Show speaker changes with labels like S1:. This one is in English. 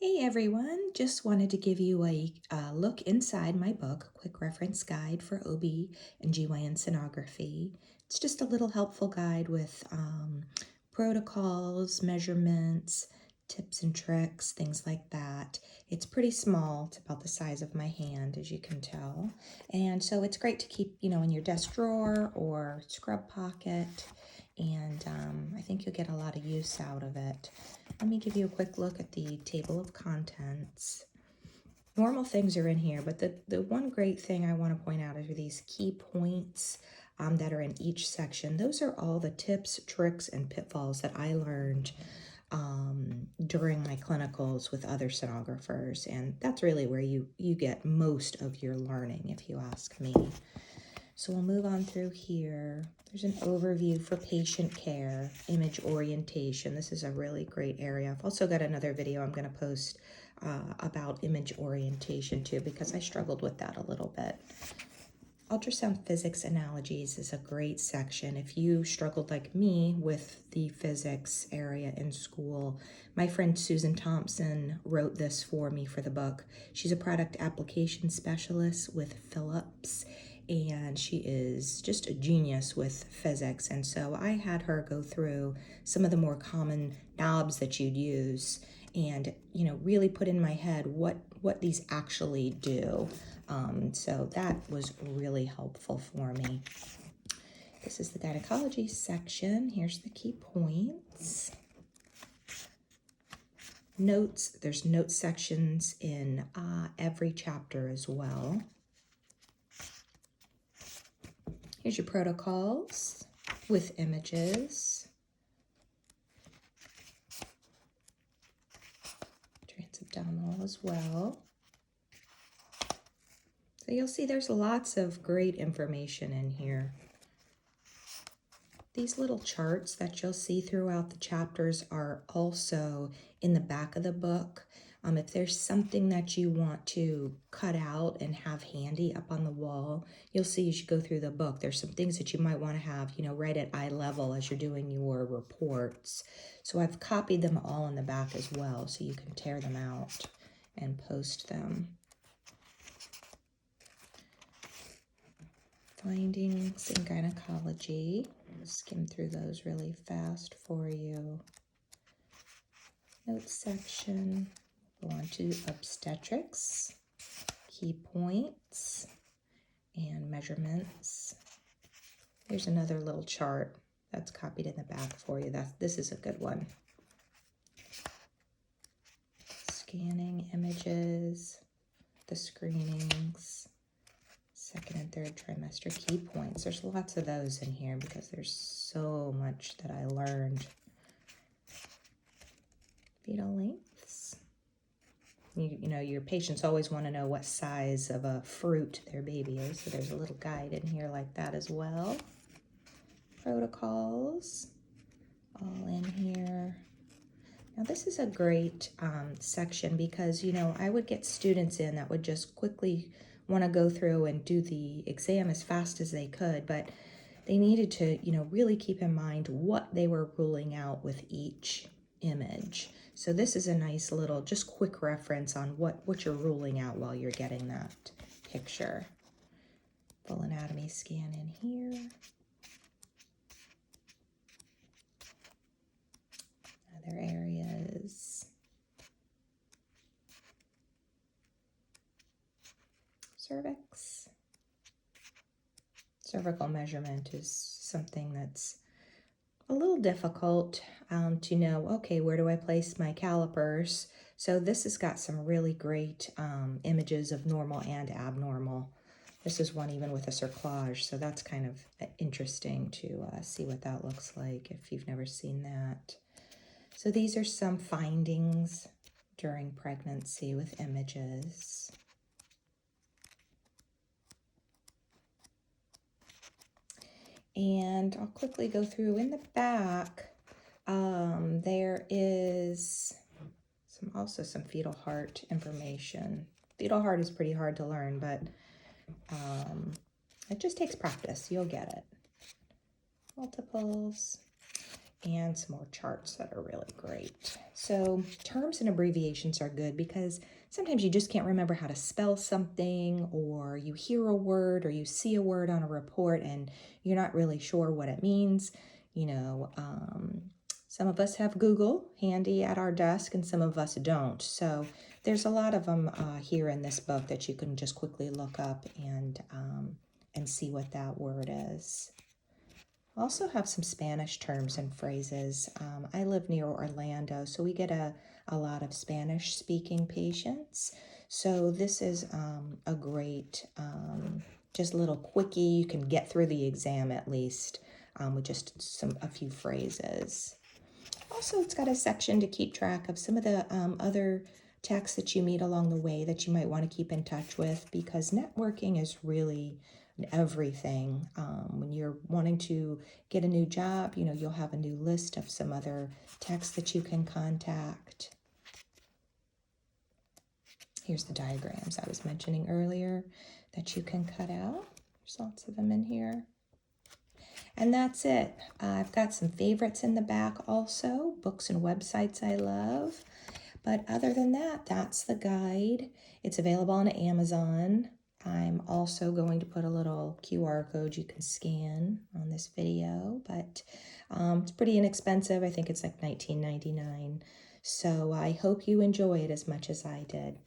S1: Hey everyone, just wanted to give you a look inside my book, Quick Reference Guide for OB and GYN Sonography. It's just a little helpful guide with protocols, measurements, tips and tricks, things like that. It's pretty small. It's about the size of my hand, as you can tell. And so it's great to keep, in your desk drawer or scrub pocket. And I think you'll get a lot of use out of it. Let me give you a quick look at the table of contents. Normal things are in here, but the one great thing I want to point out are these key points that are in each section. Those are all the tips, tricks, and pitfalls that I learned during my clinicals with other sonographers, and that's really where you get most of your learning, if you ask me. So we'll move on through here. There's an overview for patient care, image orientation. This is a really great area. I've also got another video I'm going to post about image orientation too, because I struggled with that a little bit. Ultrasound physics analogies is a great section. If you struggled like me with the physics area in school, my friend Susan Thompson wrote this for me for the book. She's a product application specialist with Philips, and she is just a genius with physics. And so I had her go through some of the more common knobs that you'd use and, really put in my head what these actually do. So that was really helpful for me. This is the gynecology section. Here's the key points. Notes, there's note sections in every chapter as well. Here's your protocols with images. Transabdominal as well. So you'll see there's lots of great information in here. These little charts that you'll see throughout the chapters are also in the back of the book. If there's something that you want to cut out and have handy up on the wall, you'll see as you go through the book, there's some things that you might want to have, right at eye level as you're doing your reports. So I've copied them all in the back as well, so you can tear them out and post them. Findings in gynecology. I'll skim through those really fast for you. Notes section. Go on to obstetrics, key points, and measurements. Here's another little chart that's copied in the back for you. This is a good one. Scanning images, the screenings, second and third trimester key points. There's lots of those in here because there's so much that I learned. Fetal lengths. Your patients always want to know what size of a fruit their baby is, so there's a little guide in here like that as well. Protocols, all in here. Now this is a great section because, I would get students in that would just quickly want to go through and do the exam as fast as they could, but they needed to, really keep in mind what they were ruling out with each image. So this is a nice little, just quick reference on what you're ruling out while you're getting that picture. Full anatomy scan in here. Other areas. Cervix. Cervical measurement is something that's a little difficult to know, okay, where do I place my calipers? So this has got some really great images of normal and abnormal. This is one even with a cerclage, so that's kind of interesting to see what that looks like if you've never seen that. So these are some findings during pregnancy with images. And I'll quickly go through in the back. There is also some fetal heart information. Fetal heart is pretty hard to learn, but it just takes practice. You'll get it. Multiples. and some more charts that are really great. So terms and abbreviations are good because sometimes you just can't remember how to spell something, or you hear a word or you see a word on a report and you're not really sure what it means. You know, some of us have Google handy at our desk and some of us don't. So there's a lot of them here in this book that you can just quickly look up and see what that word is. Also have some Spanish terms and phrases. I live near Orlando, so we get a lot of Spanish-speaking patients. So this is a great, just little quickie. You can get through the exam at least with just a few phrases. Also, it's got a section to keep track of some of the other techs that you meet along the way that you might want to keep in touch with, because networking is really everything. When you're wanting to get a new job, you know, you'll have a new list of some other techs that you can contact. Here's the diagrams I was mentioning earlier that you can cut out. There's lots of them in here. And that's it. I've got some favorites in the back also, books and websites I love. But other than that, that's the guide. It's available on Amazon. I'm also going to put a little QR code you can scan on this video, but it's pretty inexpensive. I think it's like $19.99. So I hope you enjoy it as much as I did.